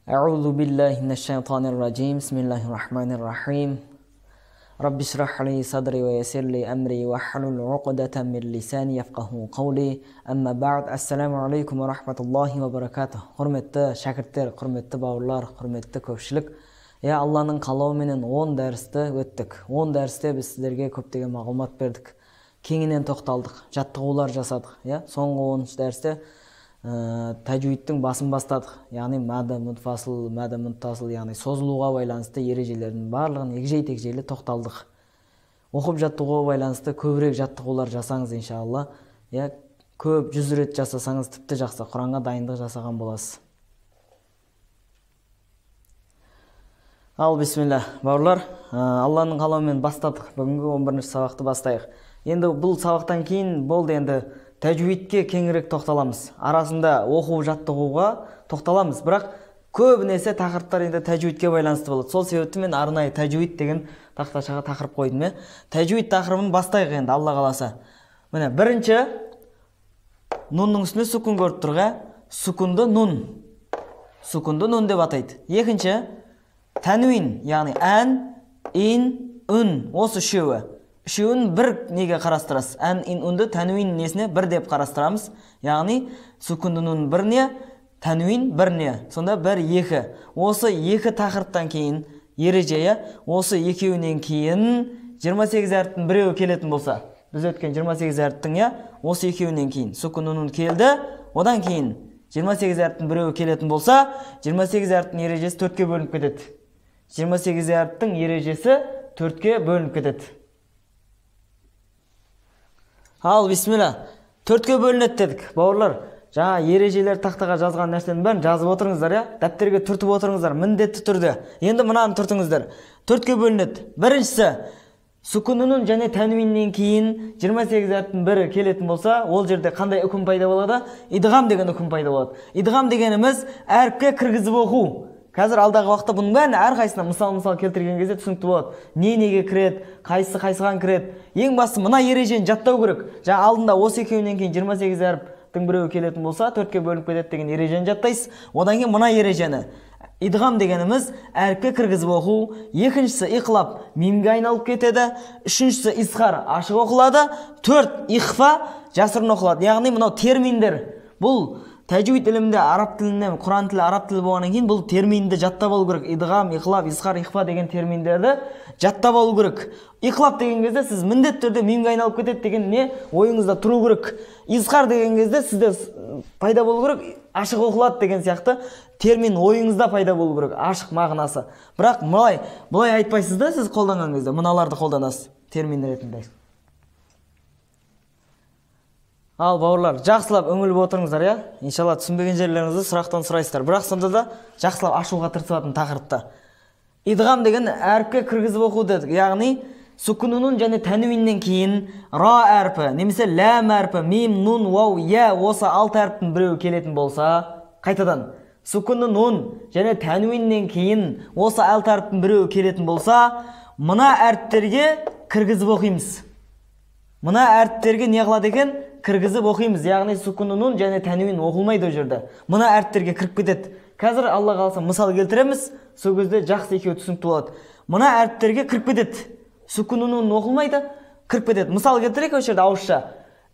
أعوذ بالله من الشيطان الرجيم بسم الله الرحمن الرحيم رب اشرح لي صدري ويسر لي أمري واحلل عقدة من لساني يفقهوا قولي أما بعد السلام عليكم ورحمة الله وبركاته. Құрметті шәкірттер, құрметті бауырлар, құрметті көпшілік. Алланың қалауыменен 10 дәрісті өттік. 10 дәрісте біз сіздерге көптеген мағлұмат бердік. Кеңінен тоқталдық, жаттығулар жасадық. Соңғы 10 дәрісте тәжвидтің басын бастадық. Яғни мәді мұтфасыл, мәді мұттасыл, яғни созылуға байланысты ережелердің барлығын егжей-тегжейлі тоқталдық. Оқып жаттығуға байланысты көбірек жаттығулар жасаңыз иншалла. Көп 100 рет жасасаңыз тіпті жақсы, Құранға дайындық жасаған боласыз. Ал бисмилла, бауырлар, Алланың қалауымен бастадық. Бүгінгі 11-ші сабақты бастайық. Енді бұл сабақтан кейін болды, енді тәжвидке кеңірек тоқталамыз. Арасында оқу жаттығуға тоқталамыз. Бірақ көбінесе тақырыптар енді тәжвидке байланысты болады. Сол себепті мен арнайы тәжвид деген тақташаға тақырып қойдым. Тәжвид тақырыбын бастайық енді, Алла қаласа. Міне, бірінші нунның үстіне сүкін көріп тұрға, сүкінді нун. Сүкінді нун деп атайды. Екінші тәнуин, яғни ән, ин, үн. Осы үшеуі. Үшеуін бір неге қарастырасыз. Ән, ин, үнді тәнуин несіне бір деп қарастырамыз. Яғни сүкінді нун бір не, тәнуин бір не. Сонда бір екі. Осы екі тақырыптан кейін ереже, осы екеуінен кейін 28 әріптің біреуі келетін болса, біз өткен 28 әріптің осы екеуінен кейін сүкінді нун келді, одан кейін 28 әріптің біреуі келетін болса, 28 әріптің ережесі 4-ке бөлініп кетеді. 28 әріптің ережесі 4-ке бөлініп кетеді. Ал бисмилла, 4-ке бөлінеді дедік. Бауырлар, жаңа ережелер тақтаға жазған нәрсенің бәрін жазып отырыңыздар, дәптерге түртіп отырыңыздар, міндетті түрде. Енді мынаны түртіңіздер. 4-ке бөлінеді. Біріншісі, сүкінінің және тәнуиннен кейін 28 әріптің бірі келетін болса, ол жерде қандай үкім пайда болады? Идғам деген үкім пайда болады. Идғам дегеніміз әріпке кіргізіп оқу. Қазір алдағы уақытта бұның бәрін әрқайсына мысал келтірген кезде түсінікті болады. Неге кіреді, қайсыған кіреді. Ең басты мына ережені жаттау керек. Жаңа алдында осы екеуінен кейін 28 әріптің біреуі келетін болса, 4-ке бөлініп кетеді деген ережені жаттайсыз. Одан кейін мына ережені. Идғам дегеніміз әріпке кіргізіп оқу. Екіншісі иқлап, мимге айналып кетеді. Үшіншісі исхар, ашық оқылады. 4 ихфа, жасырын оқылады. Яғни мынау терминдер. Бұл тәжвид ілімінде араб тілінен, Құран тілі араб тілі болғаннан кейін бұл терминді жаттап алу керек. Идғам, иқлап, исхар, ихфа деген терминдерді жаттап алу керек. Иқлап деген кезде сіз міндетті түрде мимге айналып кетеді деген не ойыңызда тұру керек. Исхар деген кезде сізде пайда болу керек, ашық оқылады деген сияқты термин ойыңызда пайда болу керек, ашық мағынасы. Бірақ бұлай айтпайсыз да, сіз қолданған кезде мыналарды қолданасыз термин ретінде. Ал бауырлар, жақсылап үңіліп отырыңыздар, иншалла түсінбеген жерлеріңізді сұрақтан сұрайсыздар. Бірақ сонда да жақсылап ашуға тырысатын тақырыпта. Идғам деген әріпке кіргізіп оқу дедік. Яғни сүкінінің және тәнуиннен кейін ра әрпі, немесе ләм әрпі, мим, нун, вау, осы 6 әріптің біреуі келетін болса, қайтадан сүкінінің және тәнуиннен кейін осы 6 әріптің біреуі келетін болса, мына әріптерге кіргізіп оқимыз. Мына әріптерге не қылады екен? Кіргізіп оқимыз. Яғни сүкінінің және тәнуин оқылмайды о жерде. Мына әріптерге кіріп кетеді. Қазір Алла қаласа мысал келтіреміз, сол кезде жақсы екеуі түсінікті болады. Мына әріптерге кіріп кетеді. Сүкінінің оқылмайды, кіріп кетеді. Мысал келтірейік о жерде ауызша.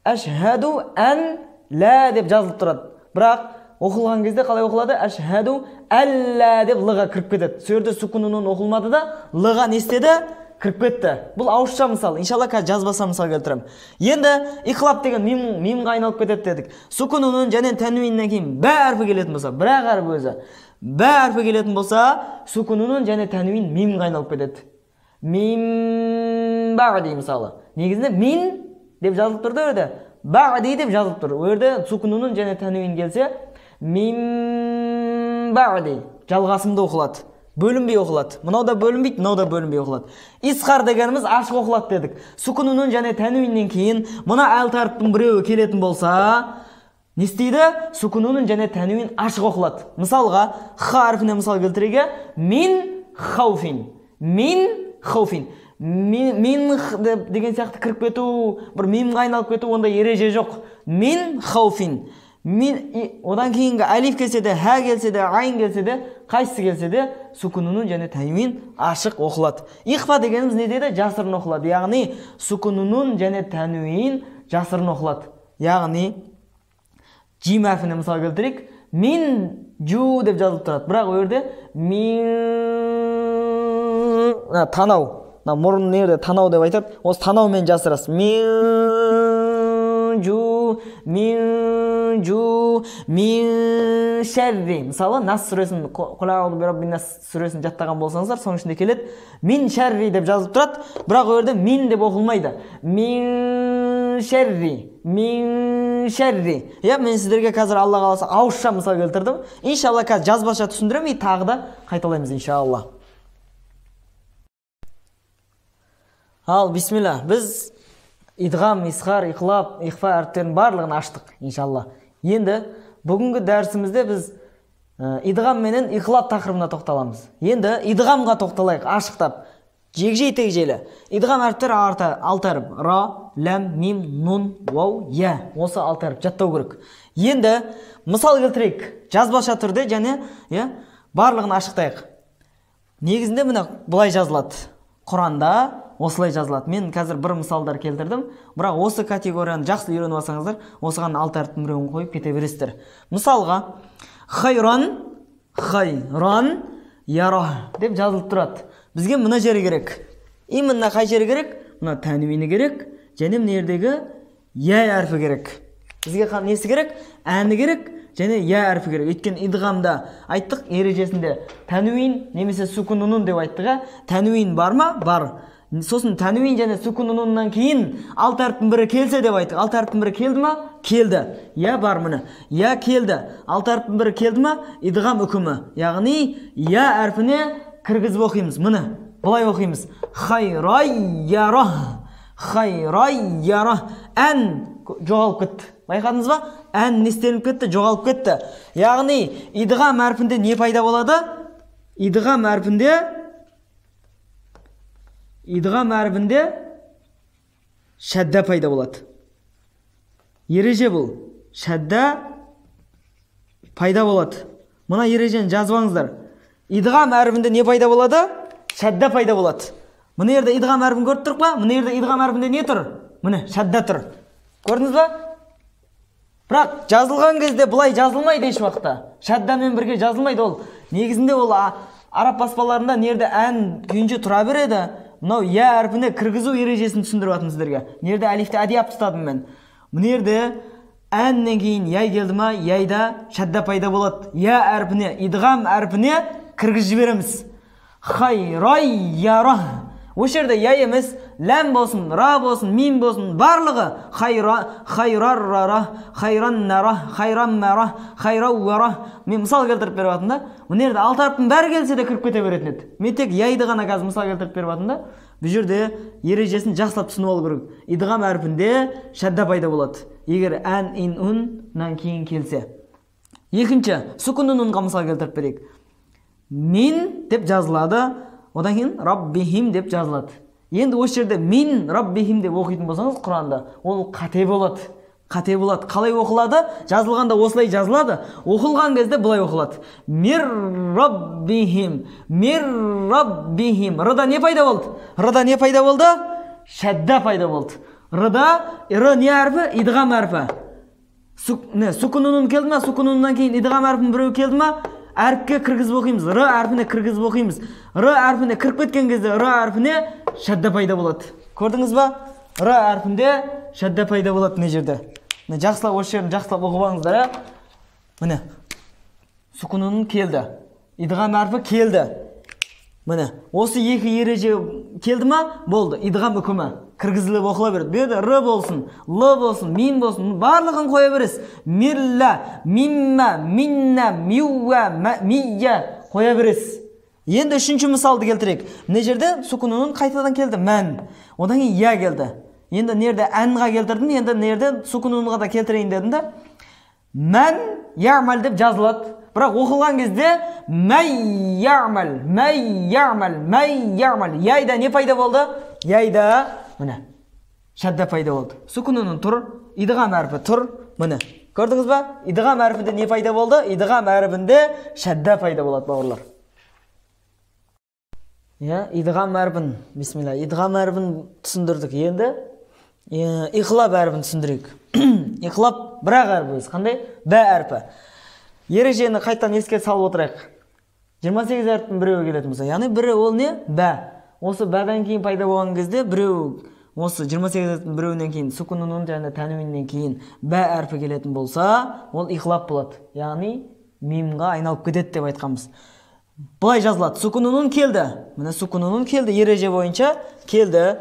Әшһәду ән лә деп жазылып тұрады. Бірақ оқылған кезде қалай оқылады? Әшһәду әллә деп лыға кіріп кетеді. Сол жерде сүкінінің оқылмады да, лыға не істеді? Кіріп кетті. Бұл ауызша мысал. Иншалла қазір жазбаса мысал келтірем. Енді иқлап деген мимге айналып кетеді дедік. Сүкінінің және тәнуиннен кейін бә әрпі келетін болса, бірақ әрпі өзі. Бә әрпі келетін болса, сүкінінің және тәнуин мимге айналып кетеді. Мим бәғди мысалы. Негізінде мин деп жазылып тұрды өрде. Бәғди деп жазылып тұр. Өрде сүкінінің және тәнуин келсе, мим бәғди жалғасымды оқылады. Бөлінбей оқылады. Мынау да бөлінбейді, мынау да бөлінбей оқылады. Исхар дегеніміз ашық оқылады дедік. Сүкінінің және тәнуиннен кейін мына 6 әріптің біреуі келетін болса, не істейді? Сүкінінің және тәнуин ашық оқылады. Мысалға, х әрпіне мысал келтіреге, мин хауфин. Мин хауфин. Мин деген сияқты кіріп кету, бір мимге айналып кету, онда ереже жоқ. Мин хауфин. Одан кейінгі алиф келсе де, ха келсе де, айн келсе де, қайсысы келсе де сукунунун және тәнуин ашық оқылады. Ихфа дегеніміз не дейді? Жасырын оқылады. Яғни сукунунун және тәнуин жасырын оқылады. Яғни жим әрпіне мысал келтірейік. Мин жу деп жазылып тұрады. Бірақ ол жерде мин танау. Мұрын нерде танау деп айтады. Осы танаумен жасырасыз. Мин жу мин шәрри. Мысалы Нас сүресін, Құл аъузу бираббин нас сүресін жаттаған болсаңыздар, соның ішінде келеді. Мин шәрри деп жазылып тұрады. Бірақ ол жерде мин деп оқылмайды. Мин шәрри. Мен сіздерге қазір Алла қаласа ауызша мысал келтірдім. Иншалла қазір жазбаша түсіндірем, тағы да қайталаймыз иншалла. Ал бисмилла, біз идғам, исхар, иқлаб, ихфа әріптерінің барлығын аштық иншалла. Енді бүгінгі дәрісімізде біз идғам менен иқлаб тақырыбына тоқталамыз. Енді идғамға тоқталайық ашықтап. Жегжей-тегжейлі. Идғам әріптері 6 әріп. Ра, ләм, мим, нун, вау, я. Осы 6 әріп жаттау керек. Енді мысал келтірейік. Жазбаша түрде және барлығын ашықтайық. Негізінде міне бұлай жазылады. Құранда осылай жазылады. Мен қазір бір мысалдар келтірдім. Бірақ осы категорияны жақсы үйреніп алсаңыздар, осыған 6 әріптің біреуін қойып кете бересіздер. Мысалға, хайран, яра деп жазылып тұрады. Бізге мына жері керек. Именно қай жері керек? Мына тәнуини керек, және мына жердегі я әрпі керек. Бізге несі керек? Әні керек, және я әрпі керек. Өйткені идғамда айттық ережесінде тәнуин немесе сукунунун деп айттық. Тәнуин бар ма? Бар. Сосын тәнуин және сукунунуннан кейін 6 әріптің бірі келсе деп айттық. 6 әріптің бірі келді ма? Келді. Я бар міне. Я келді. 6 әріптің бірі келді ма? Идғам үкімі. Яғни я әрпіне кіргізіп оқимыз. Міне, бұлай оқимыз. Хайрайяра. Ән жоғалып кетті. Байқадыңыз ба? Ән нестеліп кетті, жоғалып кетті. Яғни идғам әрпінде не пайда болады? Идғам әрпінде шәдда пайда болады. Ереже бұл. Шәдда пайда болады. Мұна ережені жазбаңыздар. Идғам әрбінде не пайда болады? Шәдда пайда болады. Мұны ерде идғам әрбін көріп тұрық па? Мұны ерде идғам әрбінде не тұр? Мұны шәдда тұр. Көрдіңіз ба? Бірақ жазылған кезде бұлай жазылмайды еш уақытта. Шәддамен бірге жазылмайды ол. Негізінде ол араб баспаларында нерде ән күйінше тұра береді. Мынау я әрпіне кіргізу ережесін түсіндіріп атым сіздерге. Нерде әлифті әдиап тұстадым мен. Мұны ерде әннен кейін яй келді ма, яйда шәдда пайда болады. Я әрпіне, идғам әрпіне кіргіз жібереміз. Хайрайяра. Осы жерде я емес, ләм болсын, ра болсын, мим болсын, барлығы хайраррара, хайраннара, хайраммара, хайрауара. Мен мысал келтіріп беріп атында. Мұны жерде 6 әріптің бәрі келсе де кіріп кете беретін еді. Мен тек яйды ғана қазір мысал келтіріп беріп атында. Бұл жерде ережесін жақсылап түсініп алу керек. Идғам әрпінде шәдда пайда болады. Егер ән, ин, уннан кейін келсе. Екінші, сукунунунға мысал келтіріп берейік. Мин деп жазылады, одан кейін раббихим деп жазылады. Енді осы жерде мин раббихим деп оқитын болсаңыз Құранда, ол қате болады. Қалай оқылады? Жазылғанда осылай жазылады. Оқылған кезде бұлай оқылады. Мир раббихим. Рыда не пайда болды? Шәдда пайда болды. Рыда, не әрпі? Идғам әрпі. Сукунунун келді ма? Сукунуннан кейін идғам әрпін біреу келді ма? Әріпке кіргізіп оқимыз. Р әрпіне кіргізіп оқимыз. Р әрпіне кіріп кеткен кезде Р әрпіне шәдда пайда болады. Көрдіңіз ба? Р әрпінде шәдда пайда болады мына жерде. Жақсылап осы жерін жақсылап оқып алыңыздар. Міне. Сукунунун келді. Идғам әрпі келді. Міне. Осы екі ереже келді ма? Болды. Идғам үкімі кіргізіліп оқыла береді. Берді Р болсын, Л болсын, Мин болсын, барлығын қоя бересіз. Мирла, мимма, минна, миуа, мия қоя бересіз. Енді үшінші мысалды келтірейік. Мына жерде сукунунун қайтадан келді, мән. Одан кейін я келді. Енді нерде әнға келтірдім, енді нерде сукунунға да келтірейін дедім да. Мән яъмал деп жазылады. Бірақ оқылған кезде мәй яъмал. Яйда не пайда болды? Яйда міне шәдда пайда болды. Сукунунун тұр, идғам әрпі тұр, міне Көрдіңіз ба? Идғам әрпінде не пайда болды? Идғам әрпінде шәдда пайда болады, бауырлар. Идғам әрпін, бисмилла, идғам әрпін түсіндірдік. Енді иқлаб әрпін түсіндірейік. Иқлаб бірақ әрпі өз. Қандай? Бә әрпі. Ережені қайтадан еске салып отырайық. 28 әріптің біреуі келетін болса, яғни бірі ол не? Бә. Осы бәден кейін пайда болған кезде біреу осы 28 әріптің біреуінен кейін сүкунунун және тәнуиннен кейін бә әрпі келетін болса, ол иқлаб болады. Яғни мимға айналып кетеді деп айтқанбыз. Бұлай жазылады. Сүкунунун келді. Міне сүкунунун келді. Ереже бойынша келді.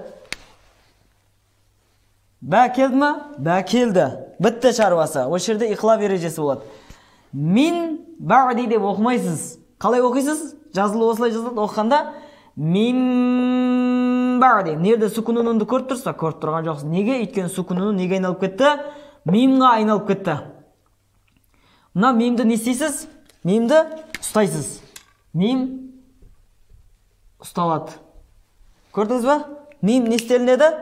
Бә келді ма? Бә келді. Бітті шаруасы. Осы жерде иқлаб ережесі болады. Мин бәғди деп оқымайсыз. Қалай оқисыз? Жазылу осылай жазылады. Оқығанда мин бәғди. Нерде сүкунунунды көріп тұрса, көріп тұрған жоқсыз. Неге? Өйткені сүкунунун неге айналып кетті? Мимға айналып кетті. Мына мимді не істейсіз? Мимді ұстайсыз. Мим ұсталады. Көрдіңіз ба? Мим не істелінеді?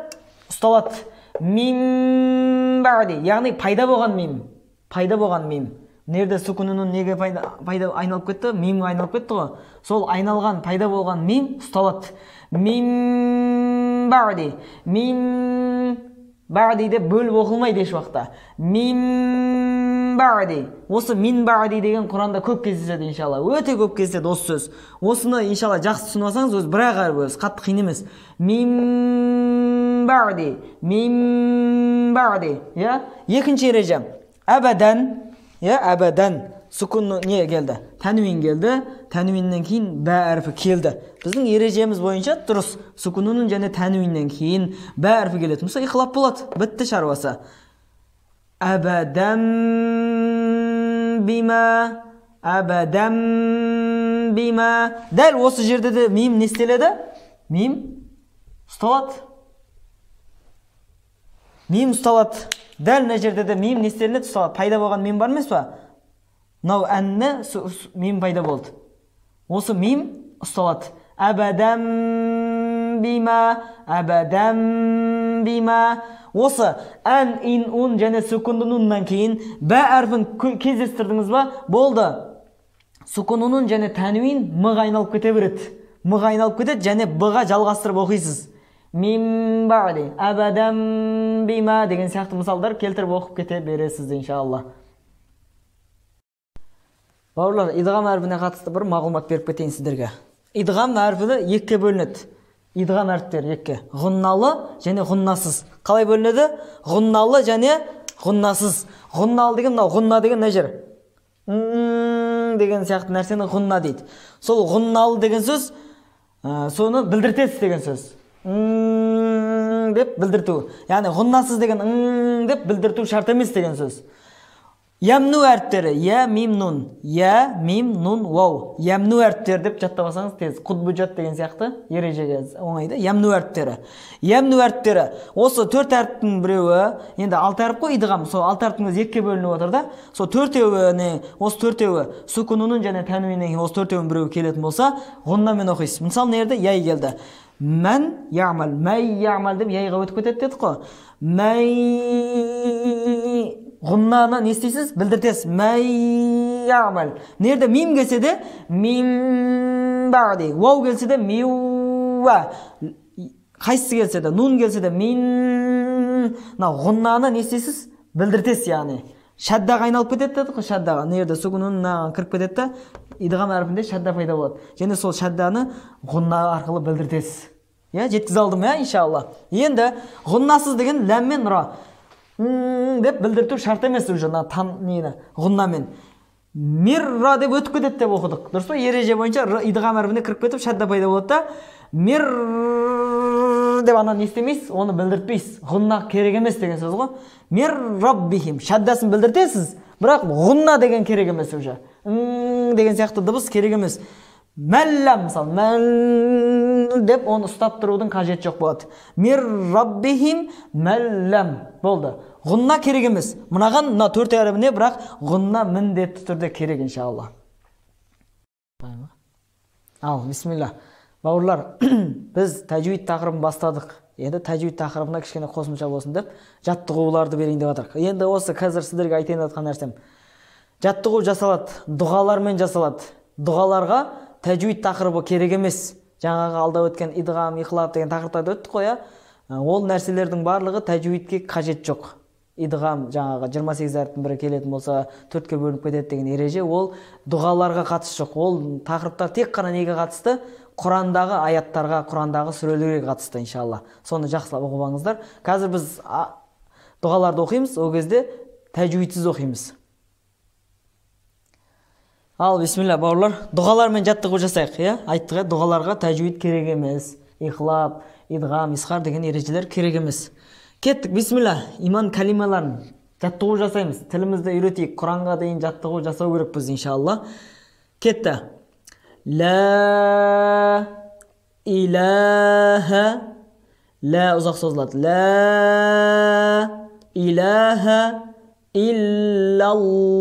Ұсталады. Мим бәғди. Яғни пайда болған мим. Пайда болған мим. Нерде сүкунунун неге пайда айналып кетті? Мимге айналып кетті ғой. Сол айналған, пайда болған мим ұсталады. Мим бәғди. Мим бәғди деп бөліп оқылмайды еш уақытта. Мим бәғди. Осы мин бәғди деген Құранда көп кездеседі иншалла. Өте көп кездеседі осы сөз. Осыны иншалла жақсы түсініп алсаңыз, өз бірақ әріп өз, қатты қиын емес. Мим бәғди. Мим бәғди. Екінші ереже. Әбәдән. Әбәдән. Сүкун не келді? Тәнуин келді. Тәнуиннен кейін бә әрпі келді. Біздің ережеміз бойынша дұрыс. Сүкунунун және тәнуиннен кейін бә әрпі келеді. Мұса иқлаб болады. Бітті шаруасы. Әбәдән бима. Әбәдән бима. Дәл осы жерде де мим не істеледі? Мим ұсталады. Мим ұсталады. Дәл мына жерде де мим не істелінеді? Ұсталады. Пайда болған мим бар емес па? Мынау әнні мим пайда болды. Осы мим ұсталады. Әбәдәм бима, әбәдәм бима. Осы ән, ин, ун және сүкунуннан кейін бә әрпін кездестірдіңіз ба? Болды. Сүкунунун және тәнуин мыға айналып кете береді. Мыға айналып кетеді және бұға жалғастырып оқисыз. Мим бәғди, әбәдәм бима деген сияқты мысалдар келтіріп оқып кете бересіз иншалла. Бауырлар, идғам әрпіне қатысты бір мағлұмат беріп кетейін сіздерге. Идғам әрпі екіге бөлінеді. Идғам әріптері екіге. Ғұнналы және ғұннасыз. Қалай бөлінеді? Ғұнналы және ғұннасыз. Ғұнналы деген мынау, ғұнна деген не жер? Деген сияқты нәрсені ғұнна дейді. Сол ғұнналы деген сөз, соны білдіртесіз деген сөз. Деп білдірту. Яғни ғұннасыз деген деп білдірту шарт емес деген сөз. Ямну әріптері, я, мим, нун. Я, мим, нун, вау. Ямну әріптері деп жаттап алсаңыз тез. Құтбүжат деген сияқты ережеге оңайды. Ямну әріптері. Ямну әріптері. Осы төрт әріптің біреуі, енді алты әріп қой идғам. Сол алты әріптіңіз екіге бөлініп отыр да. Сол осы төртеуі сүкунунун және тәнуиннен кейін осы төртеуінің біреуі келетін болса, ғұннамен оқисыз. Мысалы нерде? Яй келді. Мән яғмал. Мәй яғмал деп яйға өтіп кетеді дедік қой. Мәй ғұннаны не істейсіз? Білдіртесіз. Мәй яғмал. Нерде мим келсе де мим бәғди. Вау келсе де миуа. Қайсысы келсе де, нун келсе де мин. Ғұннаны не істейсіз? Білдіртесіз яғни. Шаддаға айналып кетеді дедік қой, шаддаға. Нерде сүкунуннан кіріп кетеді де, идғам әрпінде шадда пайда болады. Және сол шадданы ғұнна арқылы білдіртесіз. Жеткізе алдым, иншалла. Енді ғұннасыз деген ләммен ұра деп білдірту шарт емес уже ғұннамен. Мирра деп өтіп кетеді деп оқыдық. Дұрыс па? Ереже бойынша идғам әрпіне кіріп кетіп шадда пайда болады да, мир деп ананы естемейсіз, оны білдіртпейсіз. Ғұнна керек емес деген сөз ғой. Мир раббихим. Шаддасын білдіртесіз, бірақ ғұнна деген керек емес уже. Деген сияқты дыбыс керек емес. Мәлләм, мысалы, мәл деп оны ұстап тұрудың қажет жоқ болады. Мир раббихим мәлләм. Болды. Ғұнна керек емес. Мынаған, мына төрт әріпіне, бірақ ғұнна міндетті түрде керек иншалла. Ал, бисмилла. Бауырлар, біз тәжвид тақырыбын бастадық. Енді тәжвид тақырыбына кішкене қосымша болсын деп жаттығуларды берейін деп жатырмық. Енді осы қазір сіздерге айтайын жатқан нәрсем. Жаттығу жасалады, дұғалармен жасалады. Дұғаларға тәжвид тақырыбы керек емес. Жаңағы алда өткен идғам, ихлап деген тақырыптарды өттік қой, ол нәрселердің барлығы тәжвидке қажет жоқ. Идғам жаңағы 28 әріптің бірі келетін болса 4-ке бөлініп кетеді деген ереже, ол дұғаларға қатысы жоқ. Ол тақырыптар тек қана неге қатысты? Құрандағы аяттарға, Құрандағы сүрелерге қатысты, иншалла. Соны жақсылап оқып алыңыздар. Қазір біз дұғаларды оқимыз, ол кезде тәжвидсіз оқимыз. Ал, бисмилля, бауырлар, дұғалармен жаттығу жасайық, айттық, дұғаларға тәжвид керек емес. Ихлап, идғам, исхар деген ережелер керек емес. Кеттік, бисмилля, иман калималарын жаттығу жасаймыз. Тілімізді үйретейік, Құранға дейін жаттығу жасау керек біз, иншалла. Кетті. Ла илаха, ла ұзақ созылады. Ла илаха иллаллаху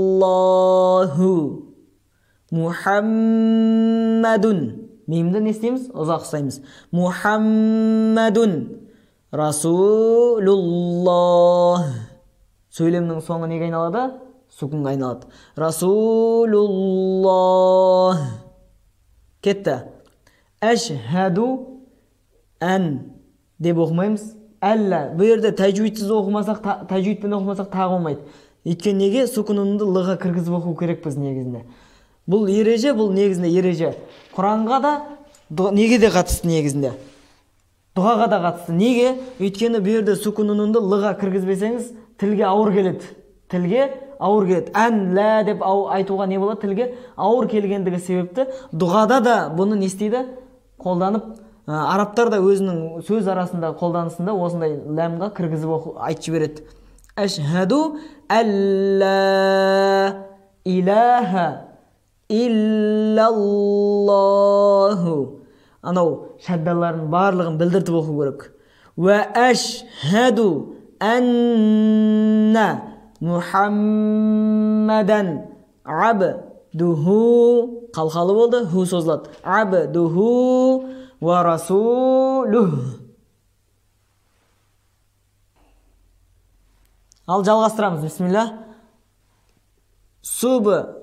Мухаммадун. Меймді не істейміз? Ұзақ ұстаймыз. Мухаммадун Расулуллах. Сөйлемнің соңы неге айналады? Сүкінге айналады. Расулуллах. Кетті. Әшхәду ән деп оқымаймыз. Әллә. Бұл жерде тәжвидсіз оқымасақ, тәжвидпен оқымасақ тағы болмайды. Өйткені неге? Сүкінінді лыға кіргізіп оқу керек біз негізінде. Бұл ереже, бұл негізінде ереже. Құранға да неге де қатысты негізінде. Дұғаға да қатысты. Неге? Өйткені бұл жерде сүкінінді лыға кіргізбесеңіз, тілге ауыр келеді. Тілге ауыр келеді. Ән, лә деп айтуға не болады? Тілге ауыр келгендігі себепті. Дұғада да бұны не істейді? Қолданып, арабтар да өзінің сөз арасында қолданысында осындай ләмға кіргізіп айтшы береді. Әшхәду әллә илаха иллаллаху. Анау шәддалардың барлығын білдіртіп оқу керек. Ва әшхәду әнна Мухаммадан абдуху. Қалқалы болды, ху созылады. Абдуху ва расулух. Ал жалғастырамыз, бисмилля. Субхана.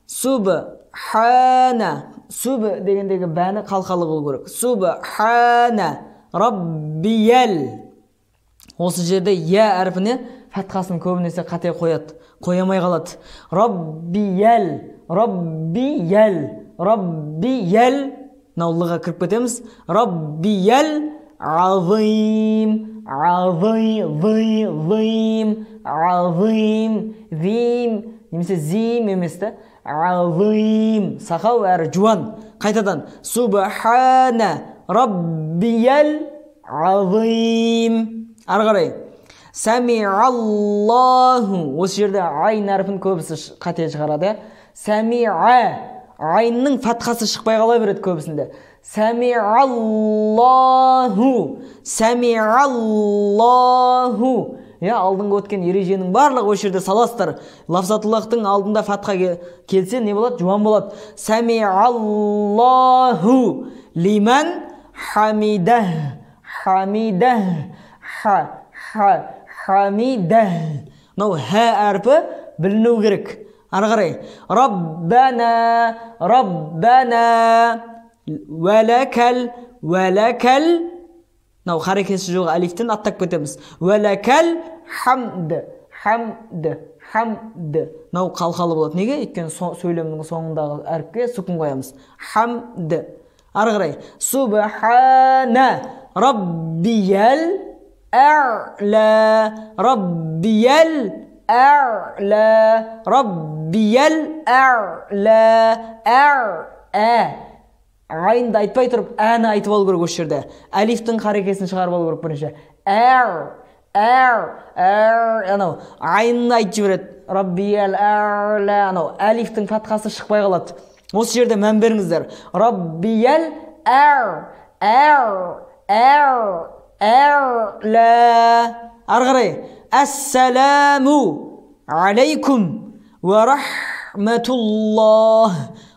Субхана. Суб дегендегі бәні қалқалы болу керек. Субхана раббиял. Осы жерде я әрпіне фатхасын көбінесе қате қояды. Қойамай қалады. Раббиял. Раббиял. Раббиял. Наулыға кіріп кетеміз. Раббиял азим. Азим. Азим. Зим. Немесе зим еместі. Азим. Сақау әрі жуан. Қайтадан. Субхана раббиял азим. Арғарай. Сәми'аллаху. Осы жерде айн әрпін көбісі қате шығарады. Сәми'a. Айнның фатхасы шықпай қала береді көбісінде. Сәми'аллаху. Сәми'аллаху. Алдыңғы өткен ереженің барлығы осы жерде саластар. Лафзатуллахтың алдында фатха келсе не болады? Жуан болады. Сәми'аллаху лиман хамидах. Хамидах. Хамидах. Нау ха әрпі біліну керек. Арғарай. Раббана. Раббана. Вәләкәл. Вәләкәл. Нау харекесі жоқ алифтен аттап кетеміз. Вәләкәл хамд. Хамд. Хамд. Нау қалқалы болады. Неге? Өйткені сөйлемнің соңындағы әріпке сүкін қоямыз. Хамд. Арғарай. Субхана раббиял ә'лә. Раббиял ә'лә. Раббиял ә'лә. Ә'ә. Айнды айтпай тұрып, әні айтып алу керек осы жерде. Алифтің харекесін шығарып алу керек бірінші. Анау айнны айтып жібереді. Раббиял ә'лә. Анау алифтің фатхасы шықпай қалады. Осы жерде мән беріңіздер. Раббиял ә'лә. Арғарай. Әссәләму алейкум ва рахматуллах.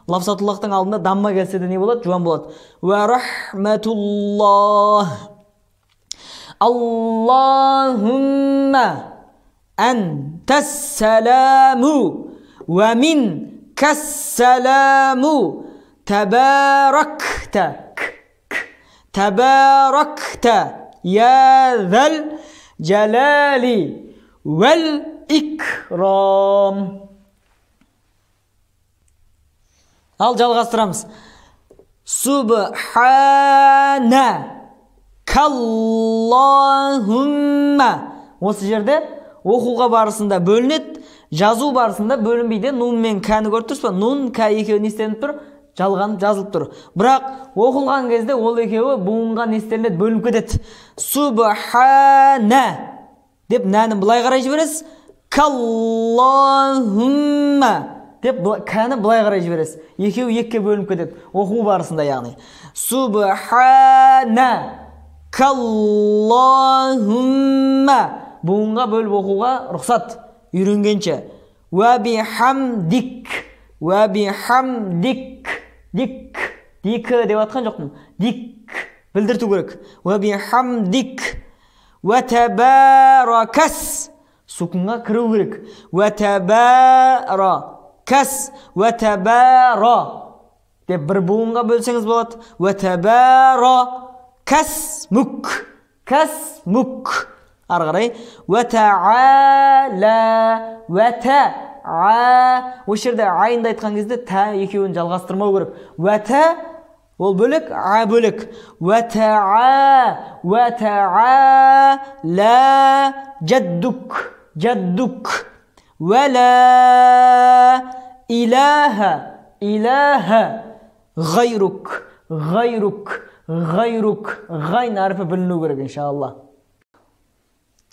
Лафзатуллахтың алдында дамма келсе де не болады? Жуан болады. Ва рахматуллах. Аллахумма антассаламу ва минкассаламу табаракта. Табаракта я зал джалали вал икрам. Ал жалғастырамыз. Субхана каллахумма. Осы жерде оқуға барысында бөлінеді, жазу барысында бөлінбейді. Нун мен кәні көріп тұрсыз ба? Нун, кә екеуі не істелініп тұр? Жалған жазылып тұр. Бірақ оқылған кезде ол екеуі буынға не істелінеді? Бөлініп кетеді. Субхана деп нәні былай қарай жібересіз. Каллахумма деп кәні былай қарай жібересіз. Екеуі екке бөлініп кетеді. Оқу барысында яғни. Субхана каллахумма. Буынға бөліп оқуға рұқсат. Үйренгенше. Ва бихамдик. Ва бихамдик. Дик. Дик деп атқан жоқпын. Дик. Білдірту керек. Ва бихамдик. Ва табаракас. Сукынға кіру керек. Ва табаракас. Ва табара деп бір буынға бөлсеңіз болады. Ва табаракасмук. Касмук. Ары қарай. Ва та'ала. Ва та'a. Осы жерде айында айтқан кезде та екеуін жалғастырмау керек. Ва та ол бөлек, а бөлек. Ва та'a. Ва та'ала жаддук. Жаддук. Ва ла илаха. Илаха ғайрук. Ғайрук. Ғайрук. Ғайн әрпі біліну керек, иншалла.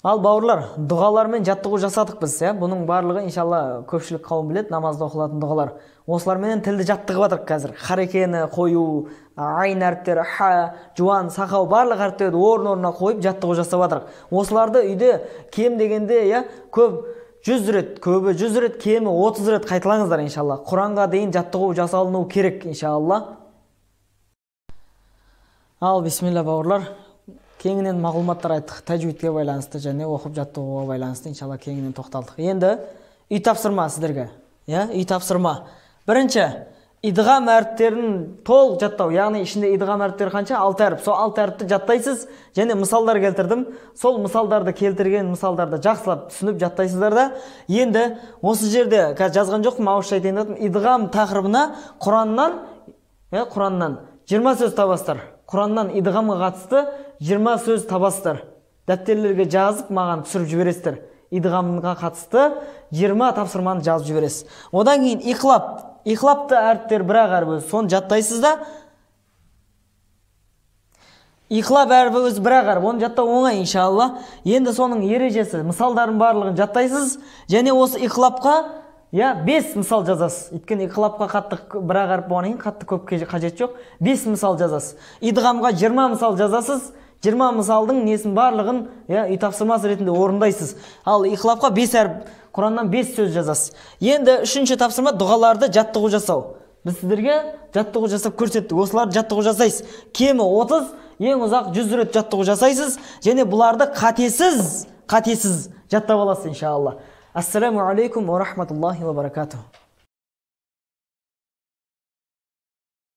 Ал бауырлар, дұғалармен жаттығу жасадық біз, бұның барлығы иншалла көпшілік қауым білет, намазда оқылатын дұғалар. Осыларменен тілді жаттығып атырық қазір. Харекені қою, айн әріптері, ха, жуан, сақау, барлық әріптерді орын-орнына қойып жаттығу жасап атырық. Осыларды үйде кем дегенде көп 100 рет, көбі 100 рет, кемі 30 рет қайталаңыздар иншалла. Құранға дейін жаттығу жасалыну керек иншалла. Ал бисмилла бауырлар. Кеңінен мағлұматтар айттық, тәжвидке байланысты және оқып жаттығуға байланысты иншалла кеңінен тоқталдық. Енді үй тапсырма сіздерге. Үй тапсырма. Бірінші, идғам әріптерін толық жаттау. Яғни ішінде идғам әріптері қанша? 6 әріп. Сол 6 әріпті жаттайсыз және мысалдар келтірдім. Сол мысалдарды келтірген мысалдарды жақсылап түсініп жаттайсыздар да. Енді осы жерде жазған жоқпын, ауызша айтайын дедім. Идғам тақырыбына Құраннан 20 сөз табастар. Құраннан идғамға қатысты 20 сөз табастар. Дәптерлерге жазып, маған түсіріп жібересіздер. Идғамға қатысты 20 тапсырманы жазып жібересіз. Одан кейін иқлап. Иқлапты әріптер бір-ақ әріп, соны жаттайсыз да. Иқлап әріп өзі бір-ақ әріп, оны жаттау оңай иншалла. Енді соның ережесі, мысалдарын барлығын жаттайсыз. Және осы иқлапқа 5 мысал жазасыз. Өйткені иқлапқа қатты бір-ақ әріп болғаннан кейін қатты көп қажет жоқ. 5 мысал жазасыз. Идғамға 20 мысал жазасыз. 20 мысалдың несін барлығын үй тапсырмасы ретінде орындайсыз. Ал иқлапқа 5 әріп, Құраннан 5 сөз жазасыз. Енді үшінші тапсырма дұғаларды жаттығу жасау. Біз сіздерге жаттығу жасап көрсеттік. Осыларды жаттығу жасайсыз. Кемі 30, ең ұзақ 100 рет жаттығу жасайсыз. Және бұларды қатесіз жаттап аласыз иншалла. Ассаламу алейкум ва рахматуллахи ва баракатуху.